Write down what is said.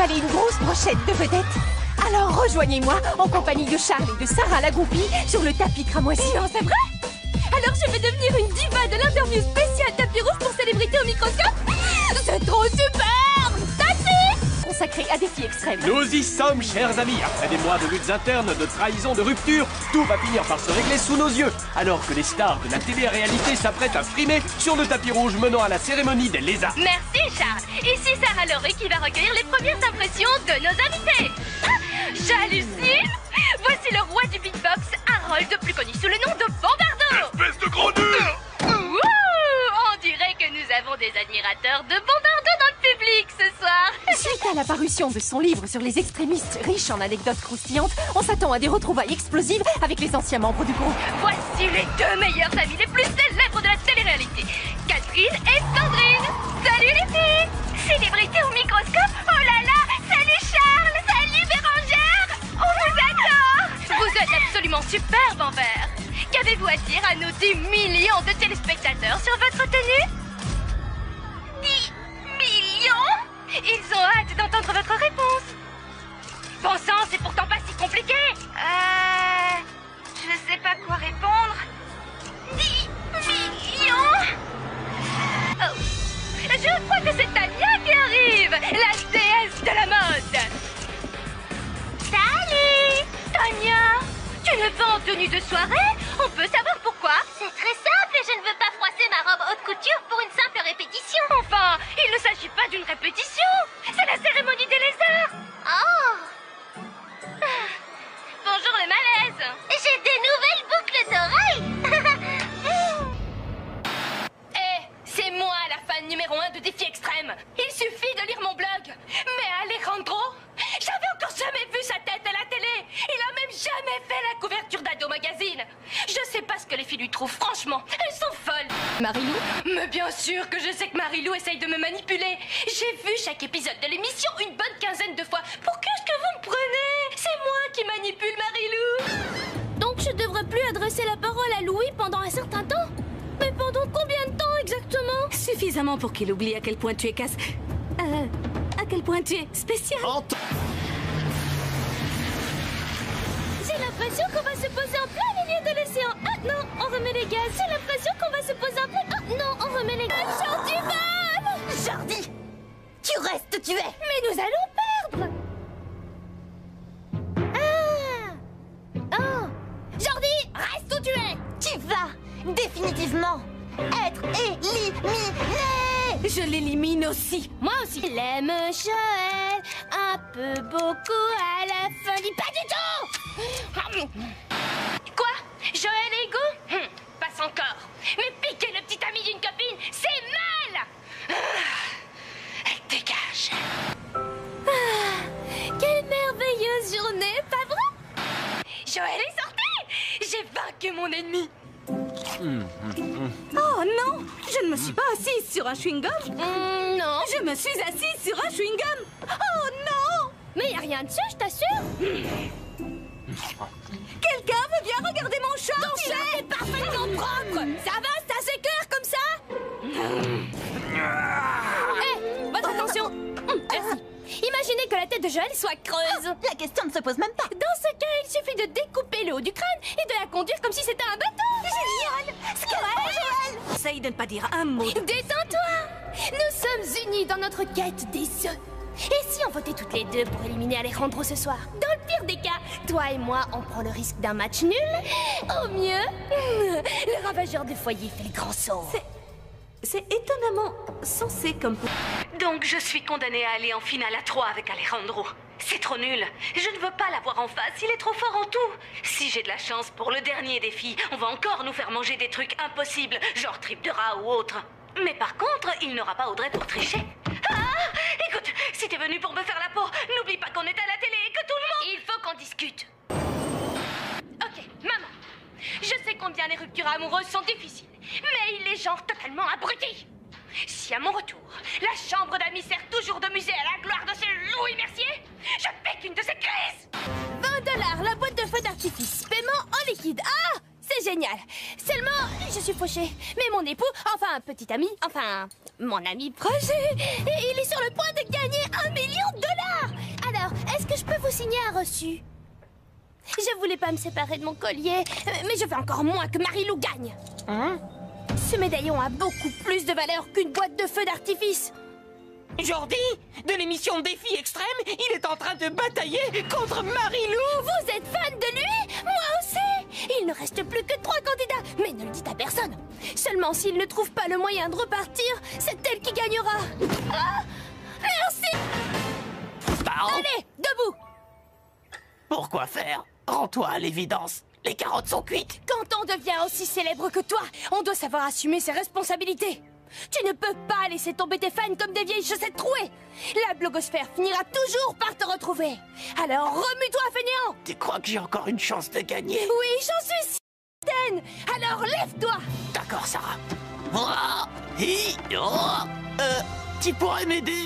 installer une grosse brochette de vedettes. Alors rejoignez-moi en compagnie de Charles et de Sarah la groupie sur le tapis cramoisi. Non, c'est vrai? Alors je vais devenir une diva de l'interview spéciale tapis rouge pour célébrité au microscope? C'est trop super! Consacré à défis extrêmes. Nous y sommes, chers amis. Après des mois de luttes internes, de trahisons, de ruptures, tout va finir par se régler sous nos yeux. Alors que les stars de la télé-réalité s'apprêtent à frimer sur le tapis rouge menant à la cérémonie des lézards. Merci Charles. Ici Sarah Laurie qui va recueillir les premières impressions de nos invités. J'hallucine. Voici le roi du beatbox, Harold, plus connu sous le nom de Bombardo. Espèce de gros dur! On dirait que nous avons des admirateurs de Bombardo dans le public ce soir. Suite à la parution de son livre sur les extrémistes riches en anecdotes croustillantes, on s'attend à des retrouvailles explosives avec les anciens membres du groupe. Voici les deux meilleures amies les plus célèbres de la télé-réalité, Catherine et Sandrine. Salut les filles! Célébrité au microscope? Oh là là! Salut Charles! Salut Bérangère! On vous adore! Vous êtes absolument superbe en vert. Qu'avez-vous à dire à nos 10 millions de téléspectateurs sur votre tenue? 10 millions? Ils ont hâte d'entendre votre réponse. Bon sang, c'est pourtant pas si compliqué. Je ne sais pas quoi répondre. 10 millions? Oh, je crois que c'est Tania qui arrive, la déesse de la mode. Salut! Tania, tu n'es pas en tenue de soirée? On peut savoir pourquoi? C'est très simple, je ne veux pas froisser ma robe haute couture pour une simple répétition. Enfin, il ne s'agit pas d'une répétition. C'est la cérémonie des lézards. Oh! Bonjour le malaise. J'ai des nouvelles boucles d'oreilles. C'est moi la fan numéro 1 de Défi Extrême. Il suffit de lire mon blog. Mais Alejandro, j'avais encore jamais vu sa tête à la télé. Il a même jamais fait la couverture d'Ado Magazine. Je sais pas ce que les filles lui trouvent, franchement. Elles sont folles. Marilou? Mais bien sûr que je sais que Marilou essaye de me manipuler. J'ai vu chaque épisode de l'émission une bonne quinzaine de fois. Pour qu'est-ce que vous me prenez? C'est moi qui manipule Marilou. Donc je devrais plus adresser la parole à Louis pendant un certain temps? Mais pendant combien de temps exactement? Suffisamment pour qu'il oublie à quel point tu es à quel point tu es spécial. J'ai l'impression qu'on va se poser en plein milieu de l'océan. Ah non, on remet les gaz. J'ai l'impression qu'on va se poser en plein... Ah non, on remet les gaz. Jordi vole! Jordi, tu restes où tu es. Mais nous allons perdre. Ah! Oh! Jordi, reste où tu es. Tu vas définitivement être éliminé. Je l'élimine aussi. Moi aussi. Il aime Joël un peu beaucoup à la folie. Pas du tout. Quoi? Joël et Hugo? Passe encore. Mais piquer le petit ami d'une copine, c'est mal. Dégage. Quelle merveilleuse journée, pas vrai? Joël est sorti. J'ai vaincu mon ennemi. Oh non, je ne me suis pas assise sur un chewing-gum. Non. Je me suis assise sur un chewing-gum. Oh non! Mais y a rien dessus, je t'assure. Quelqu'un veut bien regarder mon short? Ton chat est parfaitement propre. Ça va, c'est assez clair comme ça? Hé, votre attention. Merci. Imaginez que la tête de Joël soit creuse. La question ne se pose même pas. Dans ce cas, il suffit de découper le haut du crâne et de la conduire comme si c'était un bateau. Génial. Ce qu'elle fait, Joël. Essaye de ne pas dire un mot. Détends-toi. Nous sommes unis dans notre quête des œufs. Et si on votait toutes les deux pour éliminer Alejandro ce soir? Dans le pire des cas, toi et moi, on prend le risque d'un match nul. Au mieux, le ravageur de foyer fait le grand saut. C'est étonnamment sensé comme... Donc je suis condamnée à aller en finale à 3 avec Alejandro. C'est trop nul. Je ne veux pas l'avoir en face, il est trop fort en tout. Si j'ai de la chance pour le dernier défi, on va encore nous faire manger des trucs impossibles, genre tripes de rat ou autre. Mais par contre, il n'aura pas Audrey pour tricher. Ah! Écoute, si t'es venu pour me faire la peau, n'oublie pas qu'on est à la télé et que tout le monde... Il faut qu'on discute. Ok, maman. Je sais combien les ruptures amoureuses sont difficiles, mais il est genre totalement abruti. Si à mon retour, la chambre d'amis sert toujours de musée à la gloire de ce Louis Mercier, je pique une de ces crises. 20 $ la boîte de feu d'artifice. Paiement en liquide. Ah! C'est génial. Seulement, je suis fauchée. Mais mon époux, enfin, petit ami, enfin, mon ami proche, il est sur le point de gagner $1 million. signé un reçu. Je voulais pas me séparer de mon collier, mais je veux encore moins que Marie-Lou gagne. Hein? Ce médaillon a beaucoup plus de valeur qu'une boîte de feu d'artifice. Jordi, de l'émission Défi Extrême, il est en train de batailler contre Marie-Lou. Vous êtes fan de lui? Moi aussi. Il ne reste plus que 3 candidats, mais ne le dites à personne. Seulement s'il ne trouve pas le moyen de repartir, c'est elle qui gagnera. Ah, merci. Allez, debout. Pourquoi faire? Rends-toi à l'évidence. Les carottes sont cuites. Quand on devient aussi célèbre que toi, on doit savoir assumer ses responsabilités. Tu ne peux pas laisser tomber tes fans comme des vieilles chaussettes trouées. La blogosphère finira toujours par te retrouver. Alors remue-toi, fainéant. Tu crois que j'ai encore une chance de gagner? Oui, j'en suis certaine. Alors lève-toi. D'accord, Sarah. Tu pourrais m'aider?